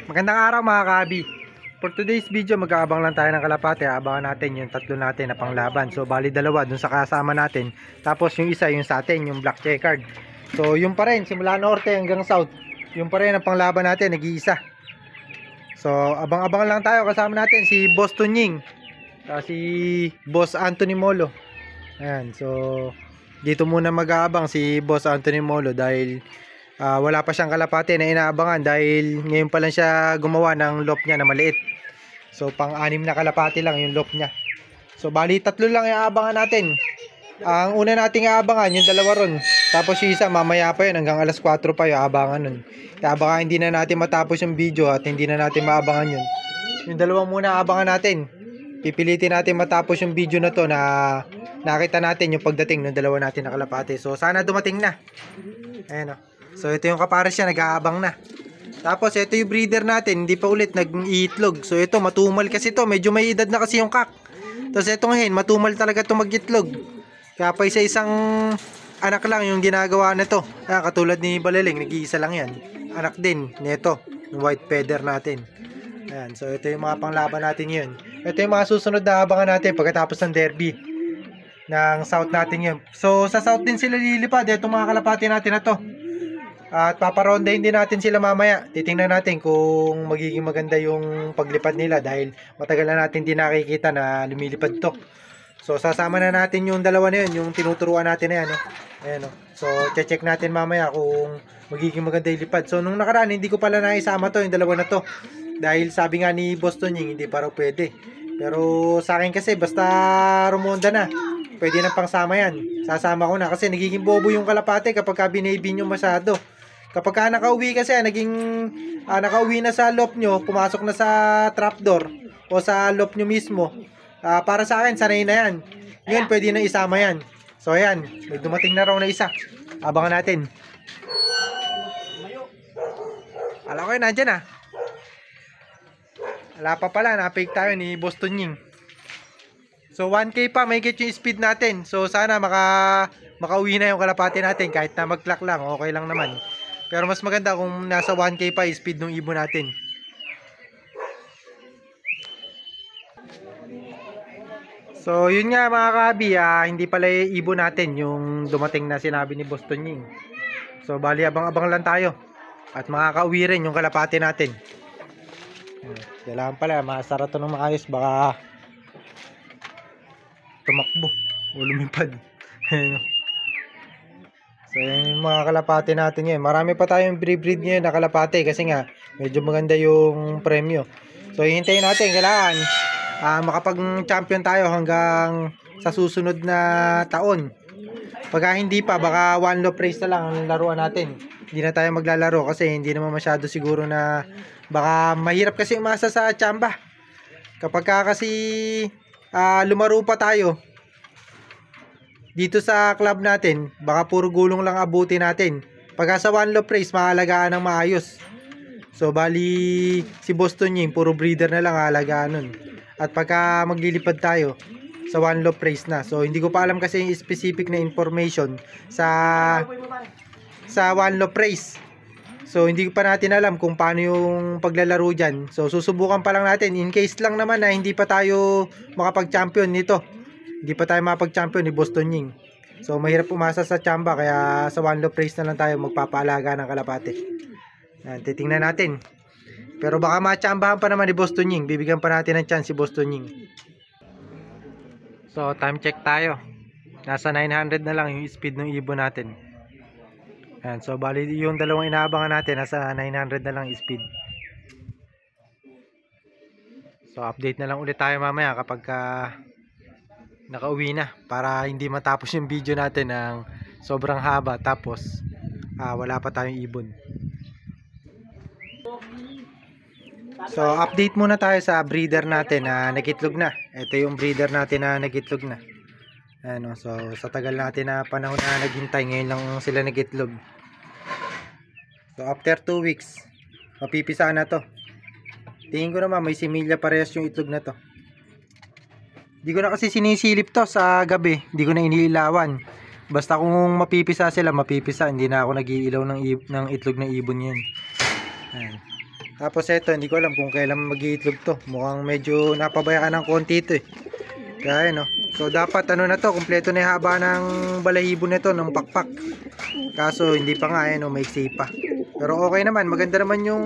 Magandang araw mga kabi. For today's video, mag-aabang lang tayo ng kalapate. Abangan natin yung tatlo natin na panglaban. So bali dalawa dun sa kasama natin. Tapos yung isa yung sa atin, yung black checkered. So yung pa rin, simula norte hanggang south. Yung pa rin ang panglaban natin, nag-iisa. So abang-abang lang tayo. Kasama natin si Boss Tunying, si Boss Anthony Molo. Ayan, so dito muna mag-aabang si Boss Anthony Molo dahil wala pa siyang kalapate na inaabangan dahil ngayon pa lang siya gumawa ng loop niya na maliit. So pang-anim na kalapate lang yung loop niya. So bali tatlo lang yung aabangan natin. Ang una nating aabangan yung dalawa ron. Tapos yung isa mamaya pa yun, hanggang alas 4 pa yung aabangan nun. Kaya baka hindi na natin matapos yung video at hindi na natin maabangan yun. Yung dalawa muna aabangan natin. Pipilitin natin matapos yung video na to na nakita natin yung pagdating ng dalawa natin na kalapate. So sana dumating na. Ayan o. So ito yung kapares siya, nag-aabang na. Tapos ito yung breeder natin, hindi pa ulit nag-iitlog. So ito matumal kasi ito, medyo may edad na kasi yung kak. Tapos itong hen, matumal talaga ito mag-itlog. Kaya pa isa-isang anak lang yung ginagawa na to. Katulad ni Balaling, nag-iisa lang yan. Anak din nito, yung white feather natin. Ayan, so ito yung mga panglaban natin yun. Ito yung mga susunod na abangan natin pagkatapos ng derby ng south natin yun. So sa south din sila lilipad, itong mga kalapati natin na to. At paparondahin din natin sila mamaya. Titingnan natin kung magiging maganda yung paglipad nila dahil matagal na natin din nakikita na lumilipad to. So sasama na natin yung dalawa na yun, yung tinuturuan natin na yan. Ayan, so check natin mamaya kung magiging maganda yung lipad. So nung nakaraan hindi ko pala naisama to, yung dalawa na to. Dahil sabi nga ni Boss Tunying hindi pa raw pwede. Pero sa akin kasi basta rumonda na, pwede na pang sama yan. Sasama ko na kasi nagiging bobo yung kalapate kapag binaybi nyo masyado. Kapag nakauwi kasi, nakauwi na sa loop nyo, pumasok na sa trapdoor o sa loop nyo mismo, para sa akin, sanay na yan. Ngayon, pwede na isama yan. So, ayan, may dumating na raw na isa. Abangan natin. Alam ko yun, nandyan ah. Wala pa pala, na-fake tayo ni Boss Tunying. So 1K pa, may get yung speed natin. So sana makauwi na yung kalapate natin. Kahit na mag-clock lang, okay lang naman. Pero mas maganda kung nasa 1K pa yung speed ng ibon natin. So yun nga mga kabi, hindi pala yung ibon natin yung dumating na sinabi ni Boss Tunying. So bali abang-abang lang tayo. At makakauwi rin yung kalapate natin. Kailangan pala, masara to ng maayos. Baka tumakbo o lumipad. So yung mga kalapate natin ngayon, marami pa tayong breed ngayon na kalapate kasi nga medyo maganda yung premyo. So hihintayin natin, kailangan makapag champion tayo hanggang sa susunod na taon. Pagka hindi pa, baka one loop race na lang ang laruan natin. Hindi na tayo maglalaro kasi hindi naman masyado siguro na, baka mahirap kasi umasa sa tsamba. Kapag kasi lumaro pa tayo dito sa club natin, baka puro gulong lang abuti natin. Pagka sa one loop race, maalagaan ng maayos. So bali si Boss Tunying, puro breeder na lang aalagaan nun. At pagka maglilipad tayo sa one loop race na, so hindi ko pa alam kasi yung specific na information sa one loop race. So hindi pa natin alam kung paano yung paglalaro dyan. So susubukan pa lang natin in case lang naman na hindi pa tayo makapag-champion nito. Hindi pa tayo makapag-champion ni Boss Tunying. So mahirap umasa sa tsamba, kaya sa one loop race na lang tayo magpapaalaga ng kalapate. Titingnan natin. Pero baka matsambahan pa naman ni Boss Tunying. Bibigyan pa natin ng chance si Boss Tunying. So time check tayo. Nasa 900 na lang yung speed ng ibon natin. Ayan, so bali yung dalawang inaabangan natin nasa 900 na lang speed. So update na lang ulit tayo mamaya kapag nakauwi na, para hindi matapos yung video natin ng sobrang haba tapos wala pa tayong ibon. So update muna tayo sa breeder natin na nagitlog na. Ito yung breeder natin na nagitlog na. Ano, so sa tagal natin na panahon na naghintay, ngayon lang sila nagitlog. So after 2 weeks, mapipisa na to. Tingin ko naman may similya parehas yung itlog na to. Hindi ko na kasi sinisilip to sa gabi. Hindi ko na iniilawan. Basta kung mapipisa sila, mapipisa. Hindi na ako nag-iilaw ng itlog ng ibon yan. Ayan. Tapos ito, hindi ko alam kung kailan mag-iitlog to. Mukhang medyo napabayaan ng konti ito eh. Kaya no. So dapat ano na to, kumpleto na yung haba ng balahibo nito ng pakpak. Kaso hindi pa nga no, may pa. Pero okay naman, maganda naman yung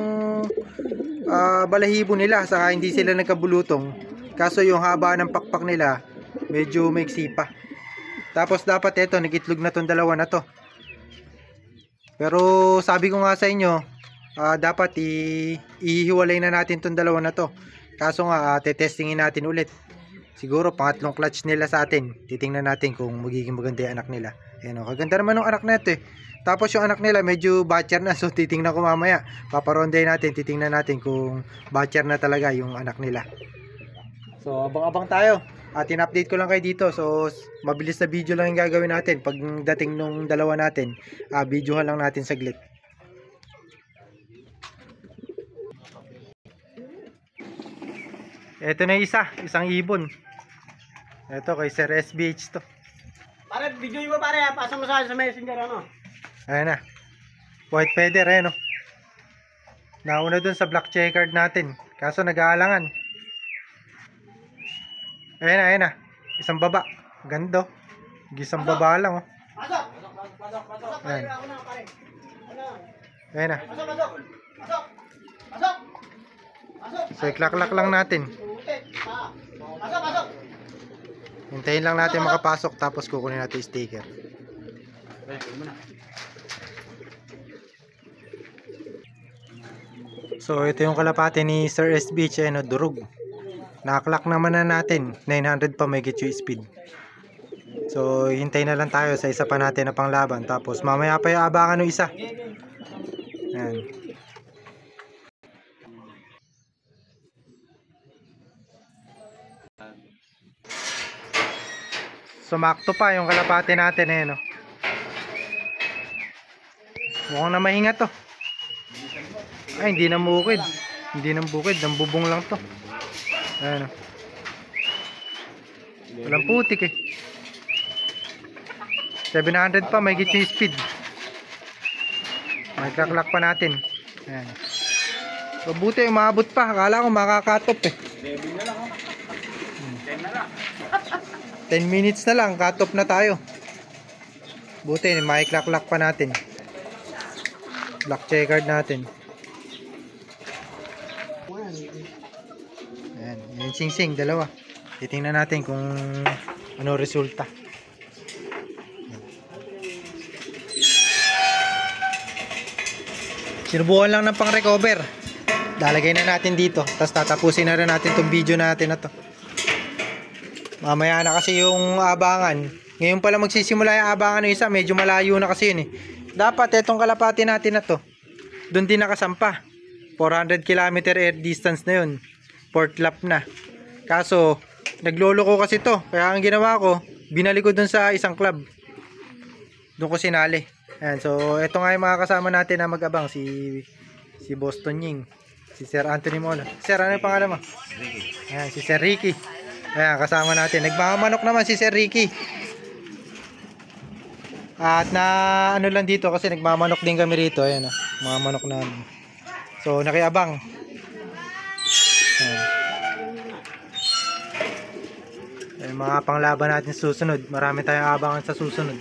balahibo nila, saka hindi sila nagkabulutong. Kaso yung haba ng pakpak nila medyo may pa. Tapos dapat ito, nag-itlog na tong dalawa na to. Pero sabi ko nga sa inyo, dapat ihiwalay na natin tong dalawa na to. Kaso nga tetestingin natin ulit. Siguro pangatlong clutch nila sa atin. Titingnan natin kung magiging maganda yung anak nila. Ayan o, kaganda naman ng anak na ito eh. Tapos yung anak nila medyo batcher na. So titingnan ko mamaya. Paparonday natin, titingnan natin kung batcher na talaga yung anak nila. So abang-abang tayo. At in-update ko lang kayo dito. So mabilis na video lang yung gagawin natin. Pag dating nung dalawa natin, videohan lang natin saglit. Ito na isang ibon. Ito kay Sir SBH to. Pare, video mo pare, pasa mo sa messenger ano. Ayan na. White feather no. Nauna dun sa black checkered natin. Kaso nag-aalangan. Ayan na. Isang baba. Ganda. Isang baba lang oh. Pasok. Pasok. Ayan. Ako na pare. Ayan na. Pasok. So iklak-lak lang natin. Pasok. Hintayin lang natin makapasok tapos kukunin natin yung sticker. So ito yung kalapate ni Sir SBH no, durog. Nakaklak naman na natin. 900 pa may get yung speed. So hintayin na lang tayo sa isa pa natin na panglaban. Tapos mamaya pa yung abangan ng isa. Ayan. Sumakto pa yung kalapate natin no. Mukhang na mahinga to. Ay, hindi na bukid. Hindi na bukid, nambubong lang to. Ayan o. Walang putik eh. 700 pa, may git yung speed. May kaklak pa natin. Ayan. So buti umabot pa. Akala ko makakatop eh. 10 minutes na lang, cut off na tayo. Buti, maiklak-lak pa natin. Black checkered natin. Ayan, yung sing-sing, dalawa. Titingnan natin kung ano resulta. Sinubukan lang ng pang-recover. Lalagay na natin dito. Tapos tatapusin na rin natin itong video natin na to. Mamaya na kasi yung abangan. Ngayon pala magsisimula yung abangan ng isa. Medyo malayo na kasi yun eh. Dapat itong kalapati natin na to, doon din nakasampa. 400 km air distance na yun. Port lap na. Kaso naglolo ko kasi to. Kaya ang ginawa ko, binalik ko doon sa isang club. Doon ko sinali. Ayan, so ito nga yung mga kasama natin na mag-abang. Si Boston Ying, si Sir Anthony Mola. Sir, ano yung pangalan mo? Ricky. Ayan, si Sir Ricky. Ayan, kasama natin. Nagmamanok naman si Sir Ricky. At na ano lang dito kasi nagmamanok din kami rito. Ayan, mga manok namin. So, nakiabang. Ayan. Ayan, mga panglaban natin susunod. Marami tayong abangan sa susunod.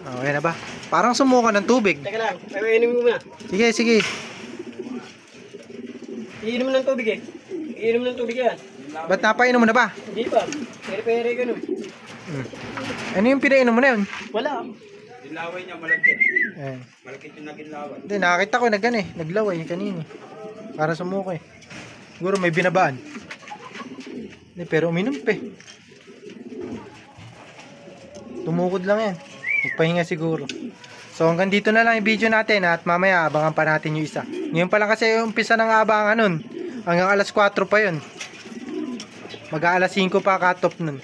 Okay na ba? Parang sumuka ng tubig. Teka lang, iinom mo muna. Sige, sige. Iinom ng tubig eh. Iinom ng tubig yan. Ba't napainom mo na ba? Hindi pa. Pere-pere ka nun. Ano yung pinainom mo na yun? Wala. Yung laway niya malagkit. Ayan. Malagkit yung naging laway. Hindi, nakakita ko naglaway kanina. Para sumuka eh. Siguro may binabaan. Hindi, pero uminom pa eh. Tumukod lang yan. Magpahinga siguro. So hanggang dito na lang yung video natin at mamaya abangan pa natin yung isa. Ngayon pa lang kasi yung umpisa ng abangan nun. Hanggang alas 4 pa yun. Mag-aalas 5 pa cut off nun.